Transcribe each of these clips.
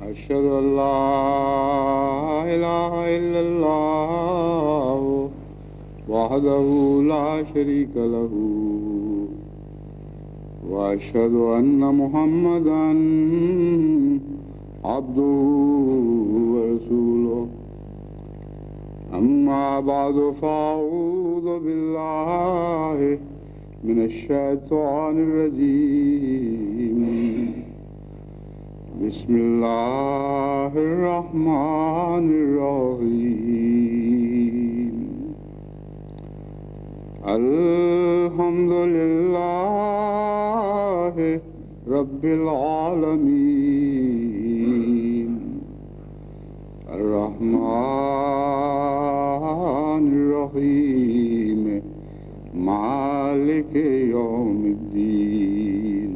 أشهد أن لا إله إلا الله وحده لا شريك له وأشهد أن محمدا عبده ورسوله أما بعد فأعوذ بالله من الشيطان الرجيم بسم الله الرحمن الرحيم الحمد لله رب العالمين الرحمن الرحيم مالك يوم الدين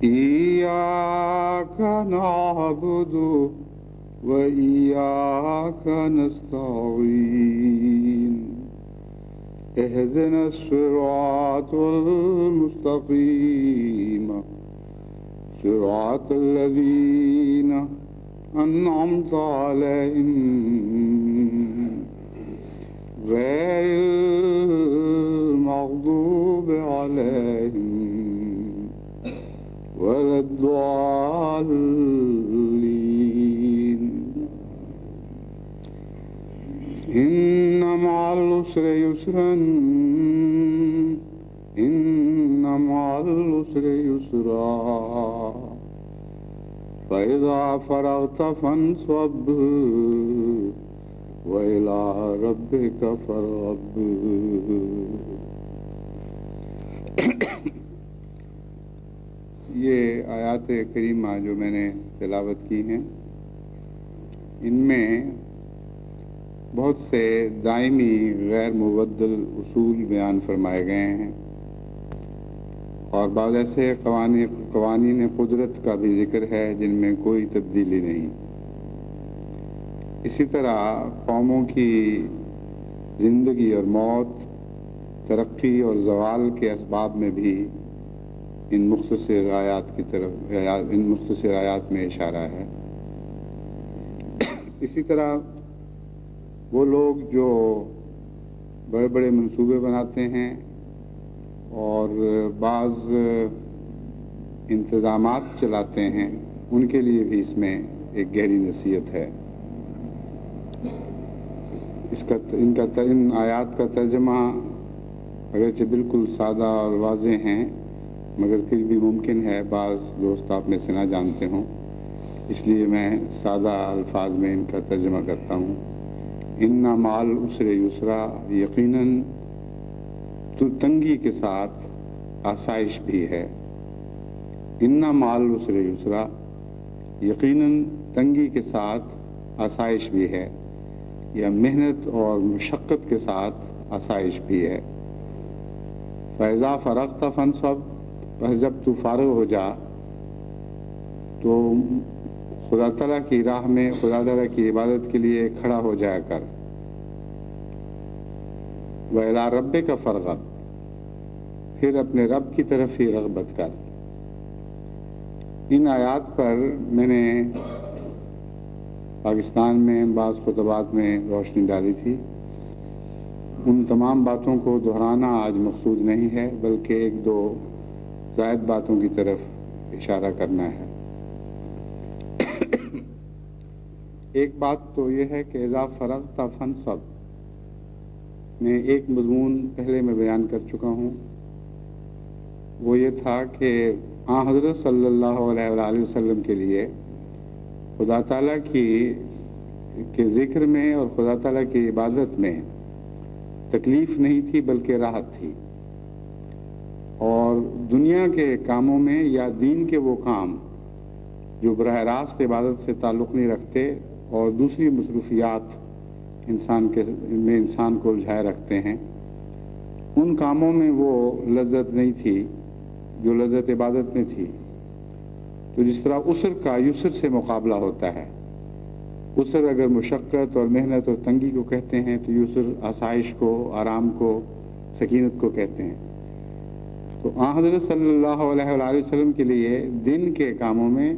إياك نعبد وإياك نستعين اهدنا الصراط المستقيم صراط الذين أنعمت عليهم غير المغضوب عليهم ولا الضالين. إن مع العسر يسرا إن مع العسر يسرا فإذا فرغت فانصب وإلى ربك فارغب. یہ آیات کریمہ جو میں نے تلاوت کی ہیں، ان میں بہت سے دائمی غیر مبدل اصول بیان فرمائے گئے ہیں، اور بعض ایسے قوانین قدرت کا بھی ذکر ہے جن میں کوئی تبدیلی نہیں۔ اسی طرح قوموں کی زندگی اور موت، ترقی اور زوال کے اسباب میں بھی ان مختصر آیات میں اشارہ ہے۔ اسی طرح وہ لوگ جو بڑے بڑے منصوبے بناتے ہیں اور بعض انتظامات چلاتے ہیں، ان کے لیے بھی اس میں ایک گہری نصیحت ہے۔ ان آیات کا ترجمہ اگرچہ بالکل سادہ اور واضح ہیں، مگر پھر بھی ممکن ہے بعض دوست آپ میں سے نہ جانتے ہوں، اس لیے میں سادہ الفاظ میں ان کا ترجمہ کرتا ہوں۔ ان مع العسر یسرا، یقیناً تو تنگی کے ساتھ آسائش بھی ہے۔ ان مع العسر یسرا، یقیناً تنگی کے ساتھ آسائش بھی ہے، یا محنت اور مشقت کے ساتھ آسائش بھی ہے۔ فَإِذَا فَرَغْتَ فَانْصَبْ، بس جب تو فارغ ہو جا تو خدا تعالیٰ کی راہ میں، خدا تعالیٰ کی عبادت کے لیے کھڑا ہو جایا کر۔ وَإِلَىٰ رَبِّكَ فَارْغَب، پھر اپنے رب کی طرف ہی رغبت کر۔ ان آیات پر میں نے پاکستان میں بعض خطبات میں روشنی ڈالی تھی۔ ان تمام باتوں کو دہرانا آج مقصود نہیں ہے، بلکہ ایک دو زائد باتوں کی طرف اشارہ کرنا ہے۔ ایک بات تو یہ ہے کہ اذا فرغت فانصب میں ایک مضمون پہلے میں بیان کر چکا ہوں، وہ یہ تھا کہ حضرت صلی اللہ علیہ وآلہ وسلم کے لیے خدا تعالیٰ کے ذکر میں اور خدا تعالیٰ کی عبادت میں تکلیف نہیں تھی بلکہ راحت تھی، اور دنیا کے کاموں میں یا دین کے وہ کام جو براہ راست عبادت سے تعلق نہیں رکھتے اور دوسری مصروفیات انسان کو الجھائے رکھتے ہیں، ان کاموں میں وہ لذت نہیں تھی جو لذت عبادت میں تھی۔ تو جس طرح عسر کا یسر سے مقابلہ ہوتا ہے، عسر اگر مشقت اور محنت اور تنگی کو کہتے ہیں تو یسر آسائش کو، آرام کو، سکینت کو کہتے ہیں۔ تو حضرت صلی اللہ علیہ وآلہ وسلم کے لیے دن کے کاموں میں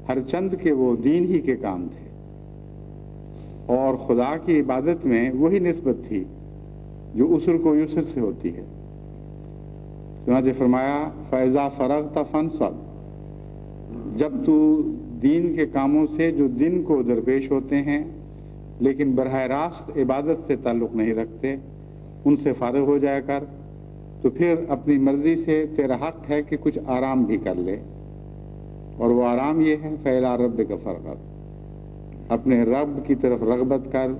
ہر چند کے وہ دین ہی کے کام تھے، اور خدا کی عبادت میں وہی نسبت تھی جو عسر کو یسر سے ہوتی ہے۔ چنانچہ فرمایا فَإِذَا فَرَغْتَ فَانْصَبْ، جب تو دین کے کاموں سے جو دن کو درپیش ہوتے ہیں لیکن براہ راست عبادت سے تعلق نہیں رکھتے، ان سے فارغ ہو جایا کر، تو پھر اپنی مرضی سے تیرا حق ہے کہ کچھ آرام بھی کر لے، اور وہ آرام یہ ہے فَإِلَىٰ رَبِّكَ فَارْغَب، اپنے رب کی طرف رغبت کر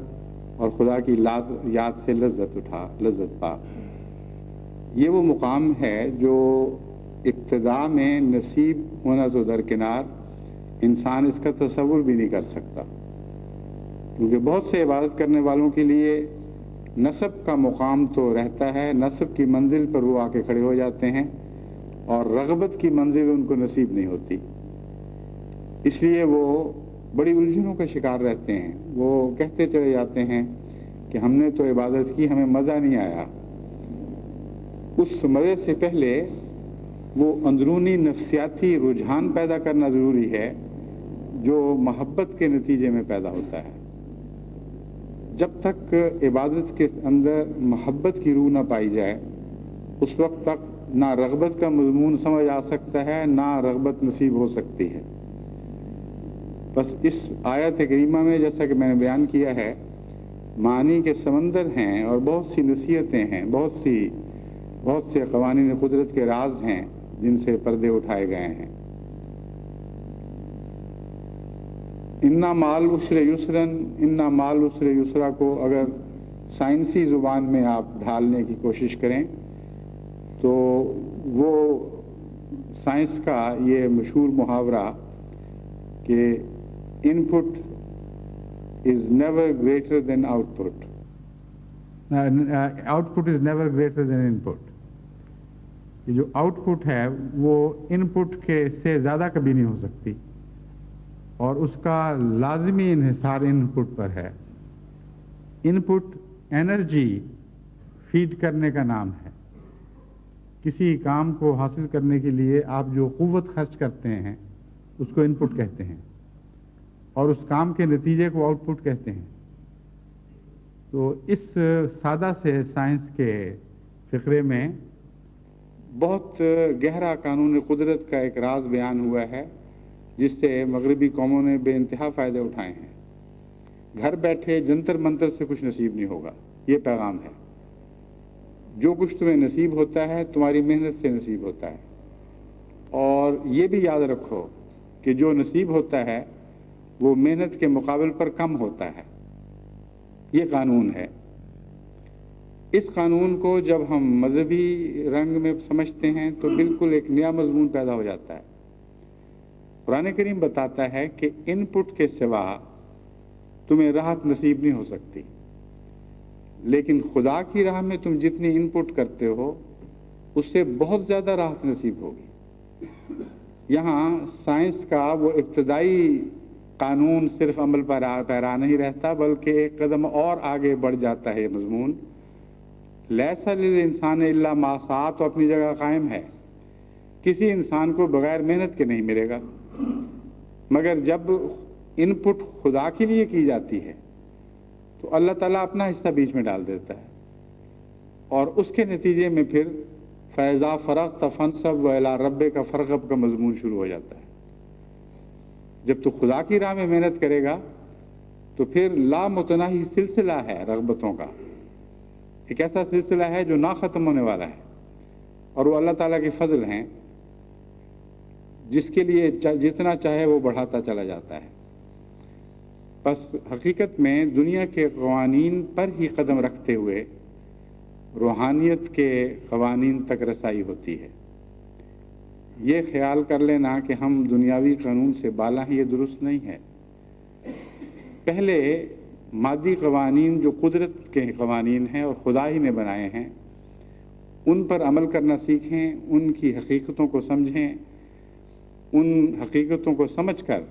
اور خدا کی یاد سے لذت پا۔ یہ وہ مقام ہے جو ابتدا میں نصیب ہونا تو درکنار، انسان اس کا تصور بھی نہیں کر سکتا، کیونکہ بہت سے عبادت کرنے والوں کے لیے نصب کا مقام تو رہتا ہے، نصب کی منزل پر وہ آ کے کھڑے ہو جاتے ہیں، اور رغبت کی منزل ان کو نصیب نہیں ہوتی، اس لیے وہ بڑی الجھنوں کا شکار رہتے ہیں. وہ کہتے چلے جاتے ہیں کہ ہم نے تو عبادت کی, ہمیں مزہ نہیں آیا. اس مزے سے پہلے وہ اندرونی نفسیاتی رجحان پیدا کرنا ضروری ہے جو محبت کے نتیجے میں پیدا ہوتا ہے. جب تک عبادت کے اندر محبت کی روح نہ پائی جائے اس وقت تک نہ رغبت کا مضمون سمجھ آ سکتا ہے, نہ رغبت نصیب ہو سکتی ہے. بس اس آیت کریمہ میں جیسا کہ میں نے بیان کیا ہے معانی کے سمندر ہیں اور بہت سی نصیحتیں ہیں, بہت سے قوانین قدرت کے راز ہیں جن سے پردے اٹھائے گئے ہیں. انا مال عسر یسرن, انا مال عسر یسرا کو اگر سائنسی زبان میں آپ ڈھالنے کی کوشش کریں تو وہ سائنس کا یہ مشہور محاورہ کہ input is never greater than output, output is never greater than input. یہ جو آؤٹ پٹ ہے وہ ان پٹ کے سے زیادہ کبھی نہیں ہو سکتی اور اس کا لازمی انحصار ان پٹ پر ہے. ان پٹ انرجی فیڈ کرنے کا نام ہے. کسی کام کو حاصل کرنے کے لیے آپ جو قوت خرچ کرتے ہیں اس کو ان پٹ کہتے ہیں اور اس کام کے نتیجے کو آؤٹ پٹ کہتے ہیں. تو اس سادہ سے سائنس کے فقرے میں بہت گہرا قانون قدرت کا ایک راز بیان ہوا ہے جس سے مغربی قوموں نے بے انتہا فائدے اٹھائے ہیں. گھر بیٹھے جنتر منتر سے کچھ نصیب نہیں ہوگا, یہ پیغام ہے. جو کچھ تمہیں نصیب ہوتا ہے تمہاری محنت سے نصیب ہوتا ہے. اور یہ بھی یاد رکھو کہ جو نصیب ہوتا ہے وہ محنت کے مقابل پر کم ہوتا ہے. یہ قانون ہے. اس قانون کو جب ہم مذہبی رنگ میں سمجھتے ہیں تو بالکل ایک نیا مضمون پیدا ہو جاتا ہے. قرآن کریم بتاتا ہے کہ ان پٹ کے سوا تمہیں راحت نصیب نہیں ہو سکتی, لیکن خدا کی راہ میں تم جتنی ان پٹ کرتے ہو اس سے بہت زیادہ راحت نصیب ہوگی. یہاں سائنس کا وہ ابتدائی قانون صرف عمل پر پیرا نہیں رہتا بلکہ ایک قدم اور آگے بڑھ جاتا ہے. یہ مضمون لیس للانسان الا ما سعی تو اپنی جگہ قائم ہے. کسی انسان کو بغیر محنت کے نہیں ملے گا, مگر جب ان پٹ خدا کے لیے کی جاتی ہے تو اللہ تعالیٰ اپنا حصہ بیچ میں ڈال دیتا ہے اور اس کے نتیجے میں پھر فیضا فرغت فانصب وإلی ربک فارغب کا مضمون شروع ہو جاتا ہے. جب تو خدا کی راہ میں محنت کرے گا تو پھر لامتناہی سلسلہ ہے رغبتوں کا, ایک ایسا سلسلہ ہے جو نہ ختم ہونے والا ہے اور وہ اللہ تعالیٰ کے فضل ہیں جس کے لیے جتنا چاہے وہ بڑھاتا چلا جاتا ہے. بس حقیقت میں دنیا کے قوانین پر ہی قدم رکھتے ہوئے روحانیت کے قوانین تک رسائی ہوتی ہے. یہ خیال کر لینا کہ ہم دنیاوی قانون سے بالا ہیں, یہ درست نہیں ہے. پہلے مادی قوانین جو قدرت کے قوانین ہیں اور خدا ہی نے بنائے ہیں ان پر عمل کرنا سیکھیں, ان کی حقیقتوں کو سمجھیں, ان حقیقتوں کو سمجھ کر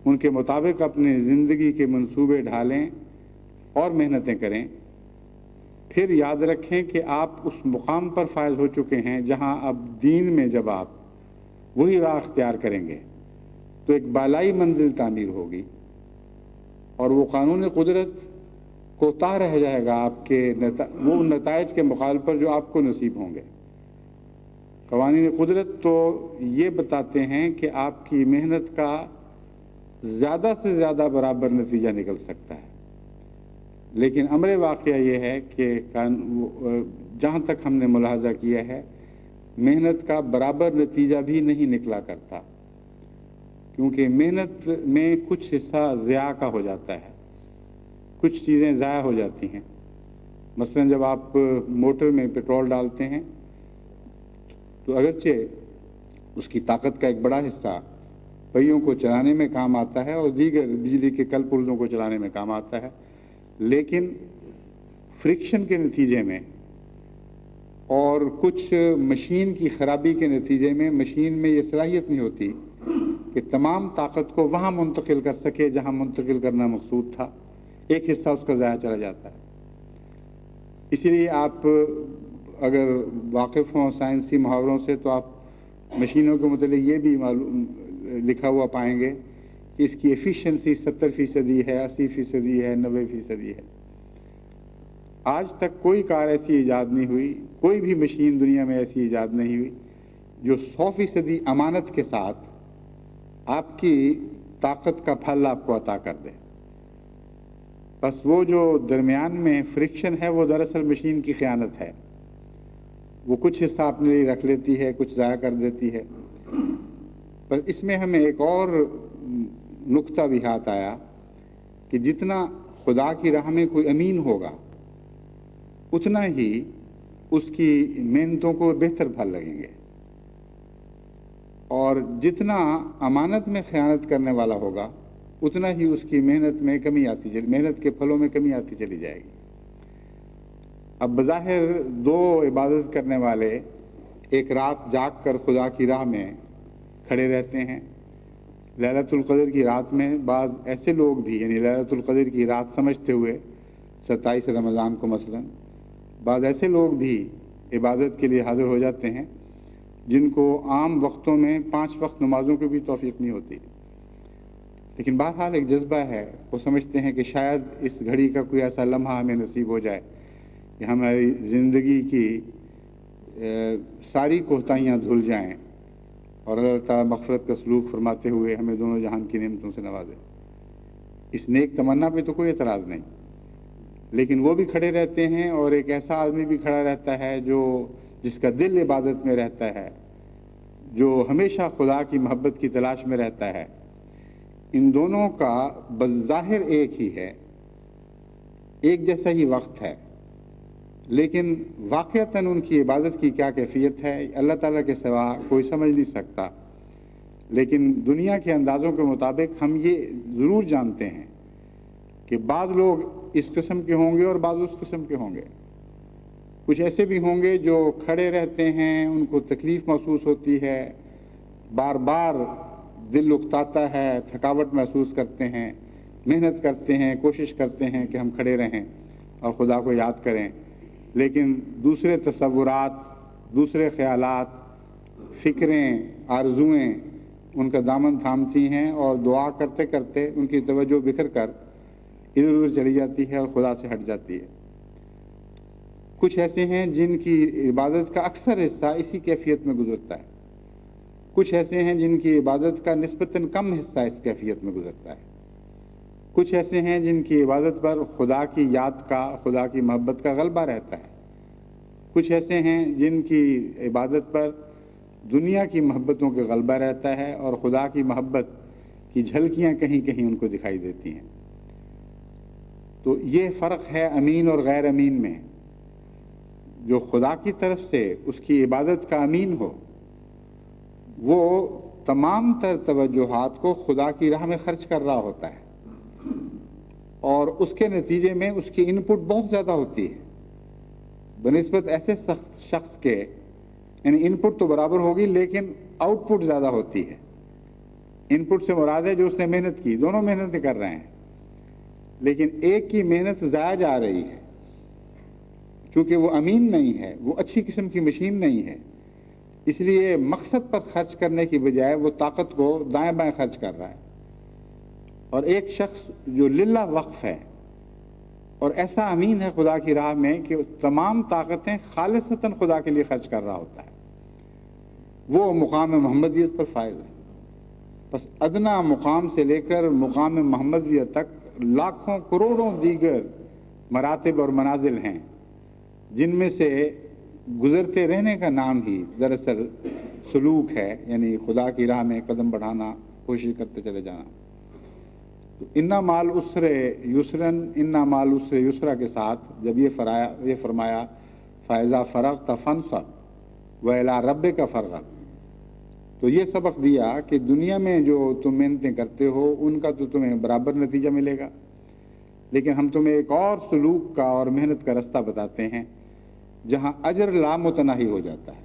ان کے مطابق اپنے زندگی کے منصوبے ڈھالیں اور محنتیں کریں. پھر یاد رکھیں کہ آپ اس مقام پر فائز ہو چکے ہیں جہاں اب دین میں جب آپ وہی راہ اختیار کریں گے تو ایک بالائی منزل تعمیر ہوگی اور وہ قانون قدرت کوتاہ رہ جائے گا آپ کے وہ نتائج کے مقابل پر جو آپ کو نصیب ہوں گے. قوانین قدرت تو یہ بتاتے ہیں کہ آپ کی محنت کا زیادہ سے زیادہ برابر نتیجہ نکل سکتا ہے, لیکن امر واقعہ یہ ہے کہ جہاں تک ہم نے ملاحظہ کیا ہے محنت کا برابر نتیجہ بھی نہیں نکلا کرتا, کیونکہ محنت میں کچھ حصہ ضیاع کا ہو جاتا ہے, کچھ چیزیں ضائع ہو جاتی ہیں. مثلا جب آپ موٹر میں پیٹرول ڈالتے ہیں تو اگرچہ اس کی طاقت کا ایک بڑا حصہ پہیوں کو چلانے میں کام آتا ہے اور دیگر بجلی کے کل پرزوں کو چلانے میں کام آتا ہے, لیکن فرکشن کے نتیجے میں اور کچھ مشین کی خرابی کے نتیجے میں مشین میں یہ صلاحیت نہیں ہوتی کہ تمام طاقت کو وہاں منتقل کر سکے جہاں منتقل کرنا مقصود تھا، ایک حصہ اس کا ضائع چلا جاتا ہے۔ اسی لیے آپ اگر واقف ہوں سائنسی محاوروں سے تو آپ مشینوں کے متعلق یہ بھی معلوم لکھا ہوا پائیں گے کہ اس کی ایفیشنسی 70% ہے، 80% ہے، 90% ہے۔ آج تک کوئی کار ایسی ایجاد نہیں ہوئی، کوئی بھی مشین دنیا میں ایسی ایجاد نہیں ہوئی جو 100% امانت کے ساتھ آپ کی طاقت کا پھل آپ کو عطا کر دے۔ بس وہ جو درمیان میں فرکشن ہے وہ دراصل مشین کی خیانت ہے، وہ کچھ حصہ اپنے لیے رکھ لیتی ہے، کچھ ضائع کر دیتی ہے۔ پر اس میں ہمیں ایک اور نقطہ بھی ہاتھ آیا کہ جتنا خدا کی راہ میں کوئی امین ہوگا اتنا ہی اس کی محنتوں کو بہتر پھل لگیں گے، اور جتنا امانت میں خیانت کرنے والا ہوگا اتنا ہی اس کی محنت میں کمی محنت کے پھلوں میں کمی آتی چلی جائے گی۔ اب بظاہر دو عبادت کرنے والے ایک رات جاگ کر خدا کی راہ میں کھڑے رہتے ہیں۔ لیلۃ القدر کی رات میں بعض ایسے لوگ بھی، یعنی لیلۃ القدر کی رات سمجھتے ہوئے 27 رمضان کو مثلا، بعض ایسے لوگ بھی عبادت کے لیے حاضر ہو جاتے ہیں جن کو عام وقتوں میں 5 وقت نمازوں کی بھی توفیق نہیں ہوتی، لیکن بہرحال ایک جذبہ ہے، وہ سمجھتے ہیں کہ شاید اس گھڑی کا کوئی ایسا لمحہ ہمیں نصیب ہو جائے کہ ہماری زندگی کی ساری کوتاہیاں دھل جائیں اور اللہ تعالیٰ مغفرت کا سلوک فرماتے ہوئے ہمیں دونوں جہان کی نعمتوں سے نوازے۔ اس نیک تمنا پہ تو کوئی اعتراض نہیں، لیکن وہ بھی کھڑے رہتے ہیں اور ایک ایسا آدمی بھی کھڑا رہتا ہے جس کا دل عبادت میں رہتا ہے، جو ہمیشہ خدا کی محبت کی تلاش میں رہتا ہے۔ ان دونوں کا بظاہر ایک ہی ہے، ایک جیسا ہی وقت ہے، لیکن واقعتاً ان کی عبادت کی کیا کیفیت ہے اللہ تعالیٰ کے سوا کوئی سمجھ نہیں سکتا۔ لیکن دنیا کے اندازوں کے مطابق ہم یہ ضرور جانتے ہیں کہ بعض لوگ اس قسم کے ہوں گے اور بعض اس قسم کے ہوں گے۔ کچھ ایسے بھی ہوں گے جو کھڑے رہتے ہیں، ان کو تکلیف محسوس ہوتی ہے، بار بار دل اکتاتا ہے، تھکاوٹ محسوس کرتے ہیں، محنت کرتے ہیں، کوشش کرتے ہیں کہ ہم کھڑے رہیں اور خدا کو یاد کریں، لیکن دوسرے تصورات، دوسرے خیالات، فکریں، آرزوئیں ان کا دامن تھامتی ہیں اور دعا کرتے کرتے ان کی توجہ بکھر کر ادھر ادھر چلی جاتی ہے اور خدا سے ہٹ جاتی ہے۔ کچھ ایسے ہیں جن کی عبادت کا اکثر حصہ اسی کیفیت میں گزرتا ہے، کچھ ایسے ہیں جن کی عبادت کا نسبتاً کم حصہ اس کیفیت میں گزرتا ہے، کچھ ایسے ہیں جن کی عبادت پر خدا کی یاد کا، خدا کی محبت کا غلبہ رہتا ہے، کچھ ایسے ہیں جن کی عبادت پر دنیا کی محبتوں کا غلبہ رہتا ہے اور خدا کی محبت کی جھلکیاں کہیں کہیں ان کو دکھائی دیتی ہیں۔ تو یہ فرق ہے امین اور غیر امین میں۔ جو خدا کی طرف سے اس کی عبادت کا امین ہو، وہ تمام تر توجہات کو خدا کی راہ میں خرچ کر رہا ہوتا ہے، اور اس کے نتیجے میں اس کی ان پٹ بہت زیادہ ہوتی ہے بنسبت ایسے شخص کے، یعنی ان پٹ تو برابر ہوگی لیکن آؤٹ پٹ زیادہ ہوتی ہے۔ ان پٹ سے مراد ہے جو اس نے محنت کی، دونوں محنتیں کر رہے ہیں، لیکن ایک کی محنت ضائع جا رہی ہے کیونکہ وہ امین نہیں ہے، وہ اچھی قسم کی مشین نہیں ہے، اس لیے مقصد پر خرچ کرنے کی بجائے وہ طاقت کو دائیں بائیں خرچ کر رہا ہے۔ اور ایک شخص جو للہ وقف ہے اور ایسا امین ہے خدا کی راہ میں کہ تمام طاقتیں خالصتاً خدا کے لیے خرچ کر رہا ہوتا ہے، وہ مقام محمدیت پر فائز ہے۔ بس ادنا مقام سے لے کر مقام محمدیت تک لاکھوں کروڑوں دیگر مراتب اور منازل ہیں، جن میں سے گزرتے رہنے کا نام ہی دراصل سلوک ہے، یعنی خدا کی راہ میں قدم بڑھانا، کوشش کرتے چلے جانا۔ تو انا مال عسر یسرن، انا مال عسر یسرا کے ساتھ جب یہ فرمایا فاذا فرغت فانصب والی ربک فرغب، تو یہ سبق دیا کہ دنیا میں جو تم محنتیں کرتے ہو ان کا تو تمہیں برابر نتیجہ ملے گا، لیکن ہم تمہیں ایک اور سلوک کا اور محنت کا رستہ بتاتے ہیں جہاں اجر لامتناہی ہو جاتا ہے۔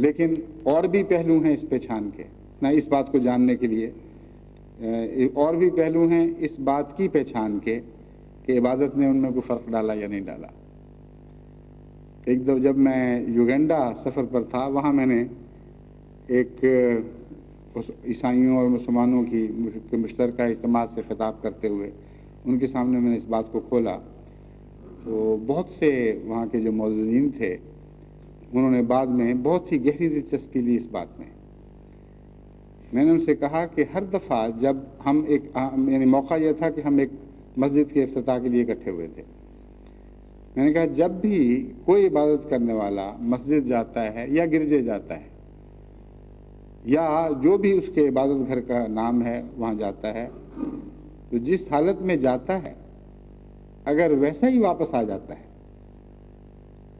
لیکن اور بھی پہلو ہیں اس پہچان کے، نہ اس بات کو جاننے کے لیے اور بھی پہلو ہیں اس بات کی پہچان کے کہ عبادت نے ان میں کوئی فرق ڈالا یا نہیں ڈالا۔ ایک دو جب میں یوگینڈا سفر پر تھا، وہاں میں نے ایک عیسائیوں اور مسلمانوں کی مشترکہ اجتماع سے خطاب کرتے ہوئے ان کے سامنے میں نے اس بات کو کھولا، تو بہت سے وہاں کے جو معززین تھے انہوں نے بعد میں بہت ہی گہری دلچسپی لی اس بات میں۔ میں نے ان سے کہا کہ ہر دفعہ جب ہم یعنی موقع یہ تھا کہ ہم ایک مسجد کے افتتاح کے لیے اکٹھے ہوئے تھے، میں نے کہا جب بھی کوئی عبادت کرنے والا مسجد جاتا ہے یا گرجے جاتا ہے یا جو بھی اس کے عبادت گھر کا نام ہے وہاں جاتا ہے، تو جس حالت میں جاتا ہے اگر ویسا ہی واپس آ جاتا ہے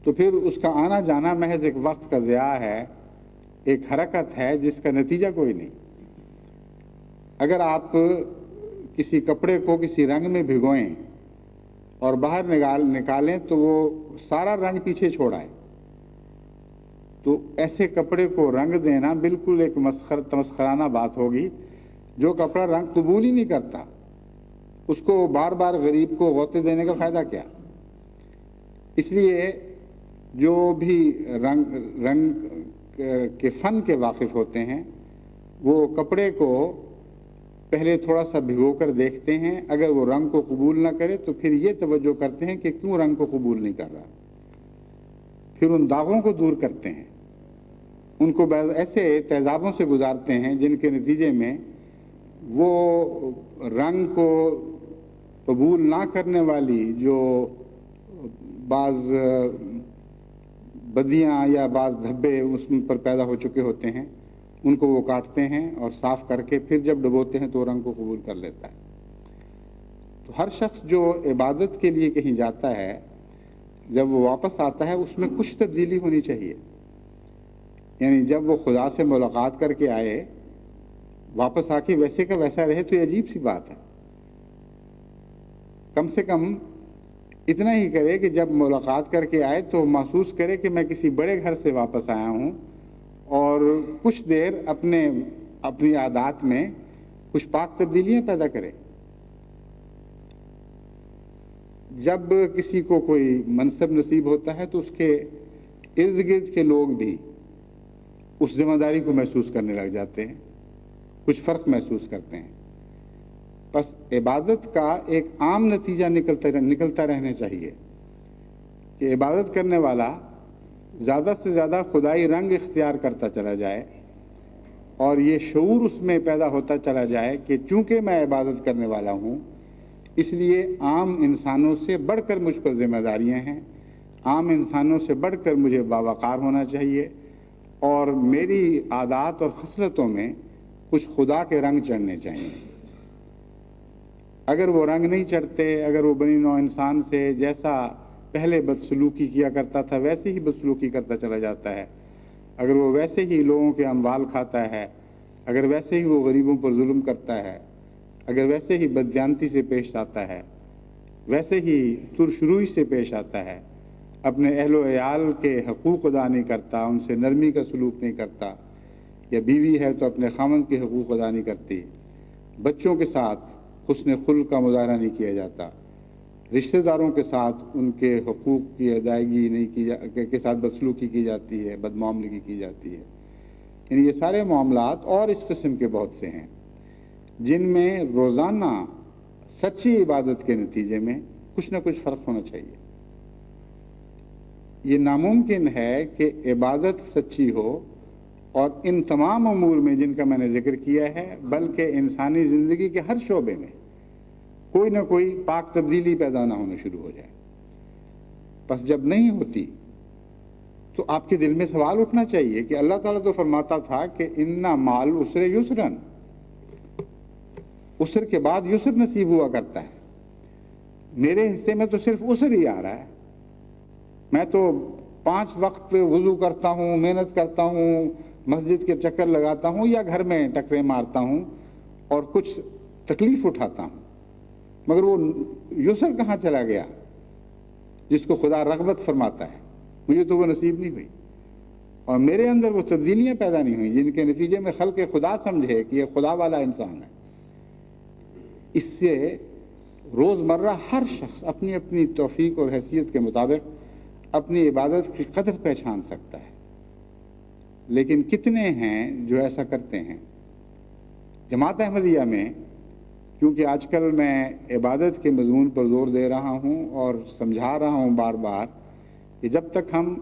تو پھر اس کا آنا جانا محض ایک وقت کا ضیاع ہے، ایک حرکت ہے جس کا نتیجہ کوئی نہیں۔ اگر آپ کسی کپڑے کو کسی رنگ میں بھگوئیں اور باہر نکالیں تو وہ سارا رنگ پیچھے چھوڑ آئے، تو ایسے کپڑے کو رنگ دینا بالکل ایک تمسخرانہ بات ہوگی۔ جو کپڑا رنگ قبول ہی نہیں کرتا اس کو بار بار غریب کو غوطے دینے کا فائدہ کیا؟ اس لیے جو بھی رنگ کے فن کے واقف ہوتے ہیں وہ کپڑے کو پہلے تھوڑا سا بھگو کر دیکھتے ہیں، اگر وہ رنگ کو قبول نہ کرے تو پھر یہ توجہ کرتے ہیں کہ کیوں رنگ کو قبول نہیں کر رہا، پھر ان داغوں کو دور کرتے ہیں، ان کو ایسے تیزابوں سے گزارتے ہیں جن کے نتیجے میں وہ رنگ کو قبول نہ کرنے والی جو بعض بدیاں یا بعض دھبے اس پر پیدا ہو چکے ہوتے ہیں ان کو وہ کاٹتے ہیں اور صاف کر کے پھر جب ڈبوتے ہیں تو رنگ کو قبول کر لیتا ہے۔ تو ہر شخص جو عبادت کے لیے کہیں جاتا ہے جب وہ واپس آتا ہے اس میں کچھ تبدیلی ہونی چاہیے، یعنی جب وہ خدا سے ملاقات کر کے آئے واپس آ کے ویسے کا ویسا رہے تو یہ عجیب سی بات ہے۔ کم سے کم اتنا ہی کرے کہ جب ملاقات کر کے آئے تو محسوس کرے کہ میں کسی بڑے گھر سے واپس آیا ہوں، اور کچھ دیر اپنی عادات میں کچھ پاک تبدیلیاں پیدا کرے۔ جب کسی کو کوئی منصب نصیب ہوتا ہے تو اس کے ارد گرد کے لوگ بھی اس ذمہ داری کو محسوس کرنے لگ جاتے ہیں، کچھ فرق محسوس کرتے ہیں۔ بس عبادت کا ایک عام نتیجہ نکلتا رہنا چاہیے کہ عبادت کرنے والا زیادہ سے زیادہ خدائی رنگ اختیار کرتا چلا جائے، اور یہ شعور اس میں پیدا ہوتا چلا جائے کہ چونکہ میں عبادت کرنے والا ہوں اس لیے عام انسانوں سے بڑھ کر مجھ پر ذمہ داریاں ہیں، عام انسانوں سے بڑھ کر مجھے باوقار ہونا چاہیے، اور میری عادات اور خصلتوں میں کچھ خدا کے رنگ چڑھنے چاہیے۔ اگر وہ رنگ نہیں چڑھتے، اگر وہ بنی نوع انسان سے جیسا پہلے بدسلوکی کیا کرتا تھا ویسے ہی بدسلوکی کرتا چلا جاتا ہے، اگر وہ ویسے ہی لوگوں کے اموال کھاتا ہے، اگر ویسے ہی وہ غریبوں پر ظلم کرتا ہے، اگر ویسے ہی بددیانتی سے پیش آتا ہے، ویسے ہی ترشروئی سے پیش آتا ہے، اپنے اہل و عیال کے حقوق ادا نہیں کرتا، ان سے نرمی کا سلوک نہیں کرتا، یا بیوی ہے تو اپنے خامند کے حقوق ادا نہیں کرتی، بچوں کے ساتھ حسن خلق کا مظاہرہ نہیں کیا جاتا، رشتہ داروں کے ساتھ ان کے حقوق کی ادائیگی نہیں کے ساتھ بدسلوکی کی جاتی ہے، بدمعاملگی کی جاتی ہے، یعنی یہ سارے معاملات اور اس قسم کے بہت سے ہیں جن میں روزانہ سچی عبادت کے نتیجے میں کچھ نہ کچھ فرق ہونا چاہیے۔ یہ ناممکن ہے کہ عبادت سچی ہو اور ان تمام امور میں جن کا میں نے ذکر کیا ہے، بلکہ انسانی زندگی کے ہر شعبے میں کوئی نہ کوئی پاک تبدیلی پیدا نہ ہونا شروع ہو جائے۔ بس جب نہیں ہوتی تو آپ کے دل میں سوال اٹھنا چاہیے کہ اللہ تعالیٰ تو فرماتا تھا کہ اِنَّ مَعَ الْعُسْرِ یسرًا، عسر کے بعد یسر نصیب ہوا کرتا ہے، میرے حصے میں تو صرف عسر ہی آ رہا ہے، میں تو 5 وقت وضو کرتا ہوں، محنت کرتا ہوں، مسجد کے چکر لگاتا ہوں یا گھر میں ٹکرے مارتا ہوں اور کچھ تکلیف اٹھاتا ہوں، مگر وہ یسر کہاں چلا گیا جس کو خدا رغبت فرماتا ہے؟ مجھے تو وہ نصیب نہیں ہوئی۔ اور میرے اندر وہ تبدیلیاں پیدا نہیں ہوئیں جن کے نتیجے میں خلق خدا سمجھے کہ یہ خدا والا انسان ہے، اس سے روزمرہ ہر شخص اپنی اپنی توفیق اور حیثیت کے مطابق اپنی عبادت کی قدر پہچان سکتا ہے۔ لیکن کتنے ہیں جو ایسا کرتے ہیں؟ جماعت احمدیہ میں کیونکہ آج کل میں عبادت کے مضمون پر زور دے رہا ہوں اور سمجھا رہا ہوں بار بار کہ جب تک ہم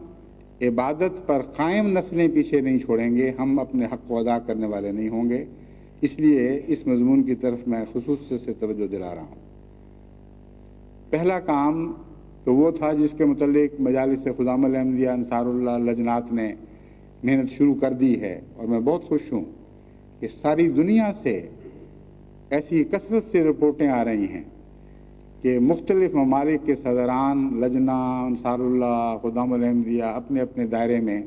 عبادت پر قائم نسلیں پیچھے نہیں چھوڑیں گے ہم اپنے حق کو ادا کرنے والے نہیں ہوں گے، اس لیے اس مضمون کی طرف میں خصوص سے توجہ دلا رہا ہوں۔ پہلا کام تو وہ تھا جس کے متعلق مجالس خدام الاحمدیہ انصار اللہ لجنات نے محنت شروع کر دی ہے، اور میں بہت خوش ہوں کہ ساری دنیا سے ایسی کثرت سے رپورٹیں آ رہی ہیں کہ مختلف ممالک کے صدران لجنہ انصار اللہ خدام الاحمدیہ اپنے اپنے دائرے میں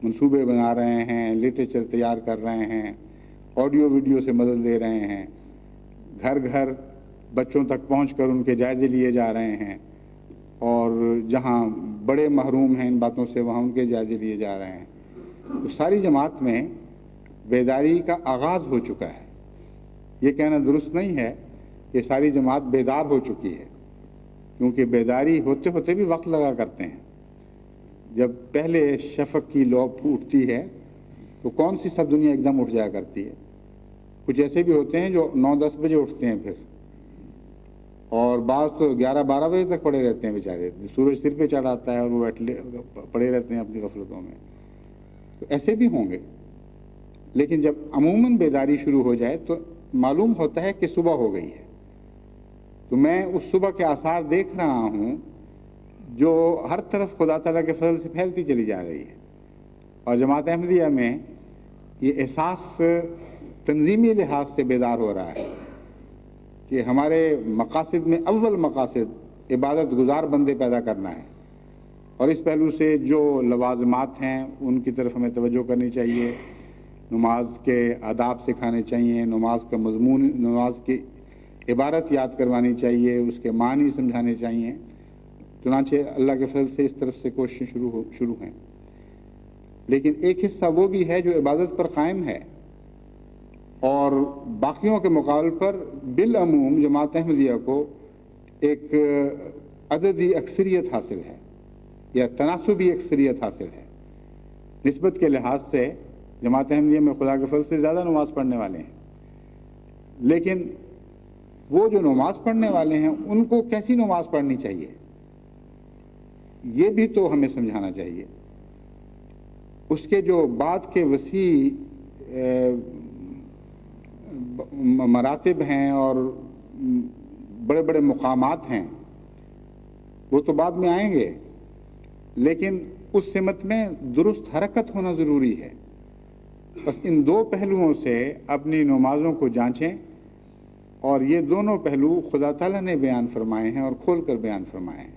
منصوبے بنا رہے ہیں، لٹریچر تیار کر رہے ہیں، آڈیو ویڈیو سے مدد لے رہے ہیں، گھر گھر بچوں تک پہنچ کر ان کے جائزے لیے جا رہے ہیں، اور جہاں بڑے محروم ہیں ان باتوں سے وہاں ان کے جائزے لیے جا رہے ہیں۔ تو ساری جماعت میں بیداری کا آغاز ہو چکا ہے۔ یہ کہنا درست نہیں ہے کہ ساری جماعت بیدار ہو چکی ہے، کیونکہ بیداری ہوتے ہوتے بھی وقت لگا کرتے ہیں۔ جب پہلے شفق کی لو پھوٹتی ہے تو کون سی سب دنیا ایک دم اٹھ جایا کرتی ہے؟ کچھ ایسے بھی ہوتے ہیں جو 9-10 بجے اٹھتے ہیں پھر، اور بعض تو 11-12 بجے تک پڑے رہتے ہیں بیچارے، سورج سر پہ چڑھ آتا ہے اور وہ پڑے رہتے ہیں اپنی غفلتوں میں۔ تو ایسے بھی ہوں گے، لیکن جب عموماً بیداری شروع ہو جائے تو معلوم ہوتا ہے کہ صبح ہو گئی ہے۔ تو میں اس صبح کے آثار دیکھ رہا ہوں جو ہر طرف خدا تعالیٰ کے فضل سے پھیلتی چلی جا رہی ہے، اور جماعت احمدیہ میں یہ احساس تنظیمی لحاظ سے بیدار ہو رہا ہے کہ ہمارے مقاصد میں اول مقاصد عبادت گزار بندے پیدا کرنا ہے، اور اس پہلو سے جو لوازمات ہیں ان کی طرف ہمیں توجہ کرنی چاہیے، نماز کے آداب سکھانے چاہیے، نماز کا مضمون، نماز کی عبارت یاد کروانی چاہیے، اس کے معنی سمجھانے چاہیے۔ چنانچہ اللہ کے فضل سے اس طرف سے کوششیں شروع ہیں۔ لیکن ایک حصہ وہ بھی ہے جو عبادت پر قائم ہے، اور باقیوں کے مقابل پر بالعموم جماعت احمدیہ کو ایک عددی اکثریت حاصل ہے یا تناسبی اکثریت حاصل ہے۔ نسبت کے لحاظ سے جماعت احمدیہ میں خدا کے فضل سے زیادہ نماز پڑھنے والے ہیں، لیکن وہ جو نماز پڑھنے والے ہیں ان کو کیسی نماز پڑھنی چاہیے یہ بھی تو ہمیں سمجھانا چاہیے۔ اس کے جو بعد کے وسیع مراتب ہیں اور بڑے بڑے مقامات ہیں وہ تو بعد میں آئیں گے، لیکن اس سمت میں درست حرکت ہونا ضروری ہے۔ بس ان دو پہلوؤں سے اپنی نمازوں کو جانچیں، اور یہ دونوں پہلو خدا تعالیٰ نے بیان فرمائے ہیں اور کھول کر بیان فرمائے ہیں۔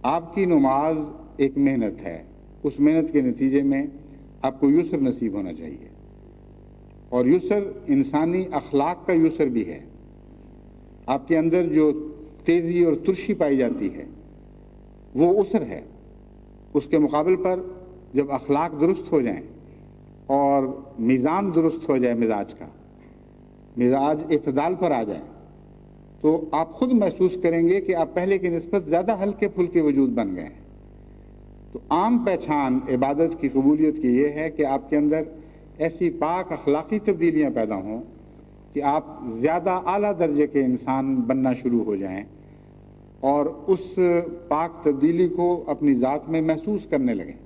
آپ کی نماز ایک محنت ہے، اس محنت کے نتیجے میں آپ کو یسر نصیب ہونا چاہیے، اور یسر انسانی اخلاق کا یسر بھی ہے۔ آپ کے اندر جو تیزی اور ترشی پائی جاتی ہے وہ عسر ہے۔ اس کے مقابل پر جب اخلاق درست ہو جائیں اور میزان درست ہو جائے، مزاج کا مزاج اعتدال پر آ جائے، تو آپ خود محسوس کریں گے کہ آپ پہلے کی نسبت زیادہ ہلکے پھلکے وجود بن گئے ہیں۔ تو عام پہچان عبادت کی قبولیت کی یہ ہے کہ آپ کے اندر ایسی پاک اخلاقی تبدیلیاں پیدا ہوں کہ آپ زیادہ اعلیٰ درجے کے انسان بننا شروع ہو جائیں، اور اس پاک تبدیلی کو اپنی ذات میں محسوس کرنے لگیں۔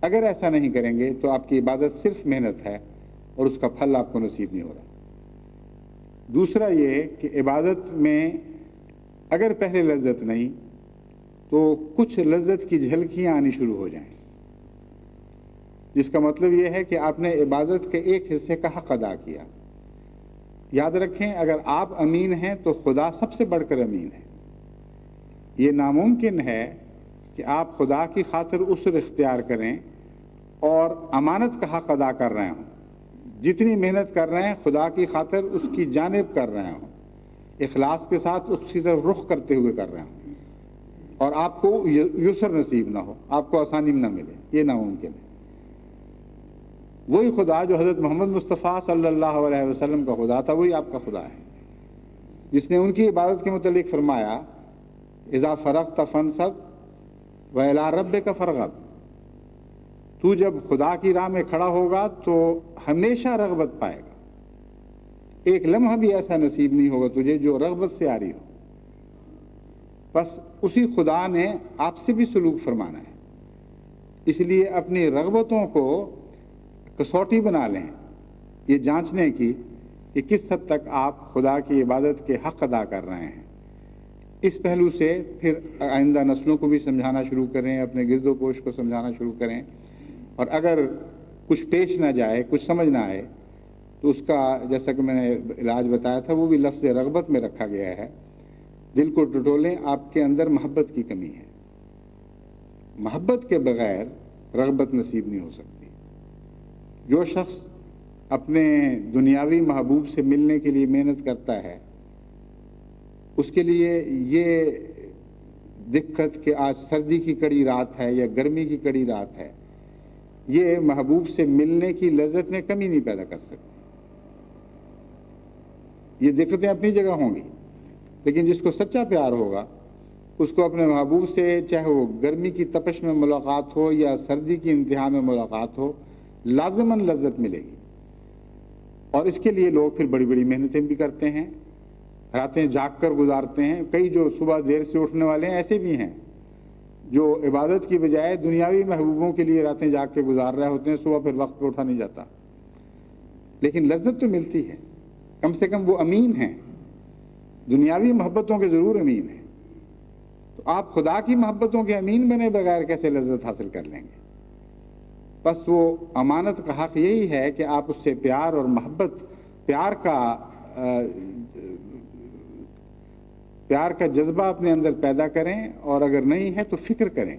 اگر ایسا نہیں کریں گے تو آپ کی عبادت صرف محنت ہے اور اس کا پھل آپ کو نصیب نہیں ہو رہا۔ دوسرا یہ کہ عبادت میں اگر پہلے لذت نہیں تو کچھ لذت کی جھلکیاں آنی شروع ہو جائیں، جس کا مطلب یہ ہے کہ آپ نے عبادت کے ایک حصے کا حق ادا کیا۔ یاد رکھیں، اگر آپ امین ہیں تو خدا سب سے بڑھ کر امین ہے۔ یہ ناممکن ہے کہ آپ خدا کی خاطر عسر اختیار کریں اور امانت کا حق ادا کر رہے ہوں، جتنی محنت کر رہے ہیں خدا کی خاطر اس کی جانب کر رہے ہوں، اخلاص کے ساتھ اس کی طرف رخ کرتے ہوئے کر رہے ہوں، اور آپ کو یسر نصیب نہ ہو، آپ کو آسانی نہ ملے، یہ ناممکن ہے۔ وہی خدا جو حضرت محمد مصطفیٰ صلی اللہ علیہ وسلم کا خدا تھا، وہی آپ کا خدا ہے، جس نے ان کی عبادت کے متعلق فرمایا اذا فرغت فانصب وإلی ربک فرغب، تو جب خدا کی راہ میں کھڑا ہوگا تو ہمیشہ رغبت پائے گا، ایک لمحہ بھی ایسا نصیب نہیں ہوگا تجھے جو رغبت سے آ رہی ہو۔ بس اسی خدا نے آپ سے بھی سلوک فرمانا ہے، اس لیے اپنی رغبتوں کو کسوٹی بنا لیں، یہ جانچنے کی کہ کس حد تک آپ خدا کی عبادت کے حق ادا کر رہے ہیں۔ اس پہلو سے پھر آئندہ نسلوں کو بھی سمجھانا شروع کریں، اپنے گرد و پوش کو سمجھانا شروع کریں، اور اگر کچھ پیش نہ جائے، کچھ سمجھ نہ آئے تو اس کا جیسا کہ میں نے علاج بتایا تھا وہ بھی لفظ رغبت میں رکھا گیا ہے۔ دل کو ٹٹولیں، آپ کے اندر محبت کی کمی ہے، محبت کے بغیر رغبت نصیب نہیں ہو سکتی۔ جو شخص اپنے دنیاوی محبوب سے ملنے کے لیے محنت کرتا ہے، اس کے لیے یہ دقت کہ آج سردی کی کڑی رات ہے یا گرمی کی کڑی رات ہے، یہ محبوب سے ملنے کی لذت میں کمی نہیں پیدا کر سکتی۔ یہ دقتیں اپنی جگہ ہوں گی، لیکن جس کو سچا پیار ہوگا اس کو اپنے محبوب سے، چاہے وہ گرمی کی تپش میں ملاقات ہو یا سردی کی انتہا میں ملاقات ہو، لازماً لذت ملے گی۔ اور اس کے لیے لوگ پھر بڑی بڑی محنتیں بھی کرتے ہیں، راتیں جاگ کر گزارتے ہیں۔ کئی جو صبح دیر سے اٹھنے والے ہیں ایسے بھی ہیں جو عبادت کی بجائے دنیاوی محبوبوں کے لیے راتیں جاگ کے گزار رہے ہوتے ہیں، صبح پھر وقت پہ اٹھا نہیں جاتا، لیکن لذت تو ملتی ہے، کم سے کم وہ امین ہیں، دنیاوی محبتوں کے ضرور امین ہیں۔ تو آپ خدا کی محبتوں کے امین بنے بغیر کیسے لذت حاصل کر لیں گے؟ بس وہ امانت کا حق یہی ہے کہ آپ اس سے پیار اور محبت، پیار کا جذبہ اپنے اندر پیدا کریں، اور اگر نہیں ہے تو فکر کریں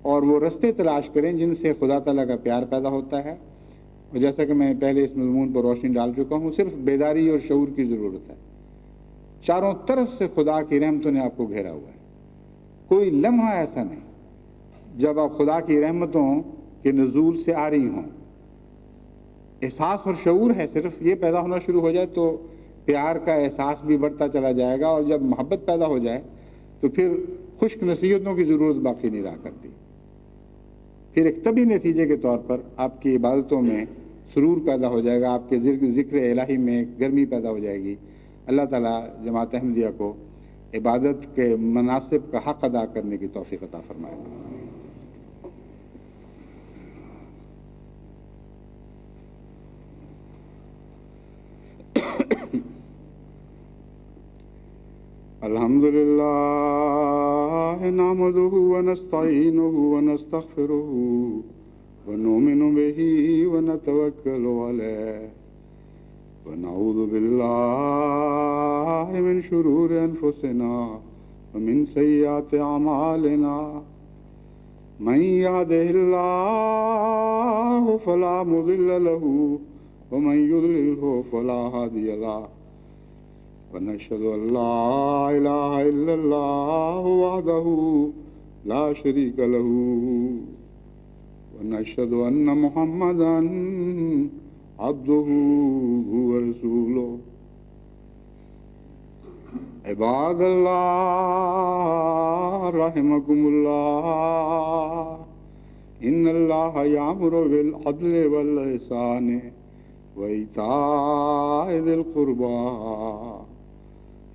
اور وہ رستے تلاش کریں جن سے خدا تعالیٰ کا پیار پیدا ہوتا ہے۔ اور جیسا کہ میں پہلے اس مضمون پر روشنی ڈال چکا ہوں، صرف بیداری اور شعور کی ضرورت ہے۔ چاروں طرف سے خدا کی رحمتوں نے آپ کو گھیرا ہوا ہے، کوئی لمحہ ایسا نہیں جب آپ خدا کی رحمتوں کے نزول سے آ رہی ہوں۔ احساس اور شعور ہے، صرف یہ پیدا ہونا شروع ہو جائے تو پیار کا احساس بھی بڑھتا چلا جائے گا، اور جب محبت پیدا ہو جائے تو پھر خشک نصیحتوں کی ضرورت باقی نہیں رہا کرتی۔ پھر ایک طبی نتیجے کے طور پر آپ کی عبادتوں میں سرور پیدا ہو جائے گا، آپ کے ذکر الہی میں گرمی پیدا ہو جائے گی۔ اللہ تعالیٰ جماعت احمدیہ کو عبادت کے مناسب کا حق ادا کرنے کی توفیق عطا فرمائے گا۔ الحمد لله نحمده ونستعينه ونستغفره ونؤمن به ونتوكل عليه ونعوذ بالله من شرور أنفسنا ومن سيئات أعمالنا من يهده الله فلا مضل له ومن يضلله فلا هادي له ونشهد أن لا إله إلا الله وحده لا شريك له ونشهد أن محمدا عبده ورسوله عباد الله رحمكم الله إن الله يأمر بالعدل والإحسان وإيتاء ذي القربى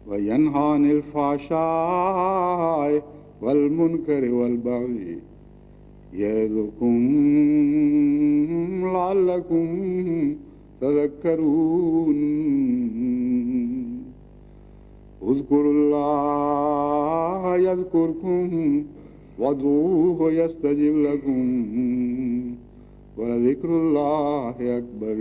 وينهى عن الفحشاء والمنكر والبغي يعظكم لعلكم تذكرون اذكروا الله يذكركم وادعوه يستجب لكم ولذكر الله أكبر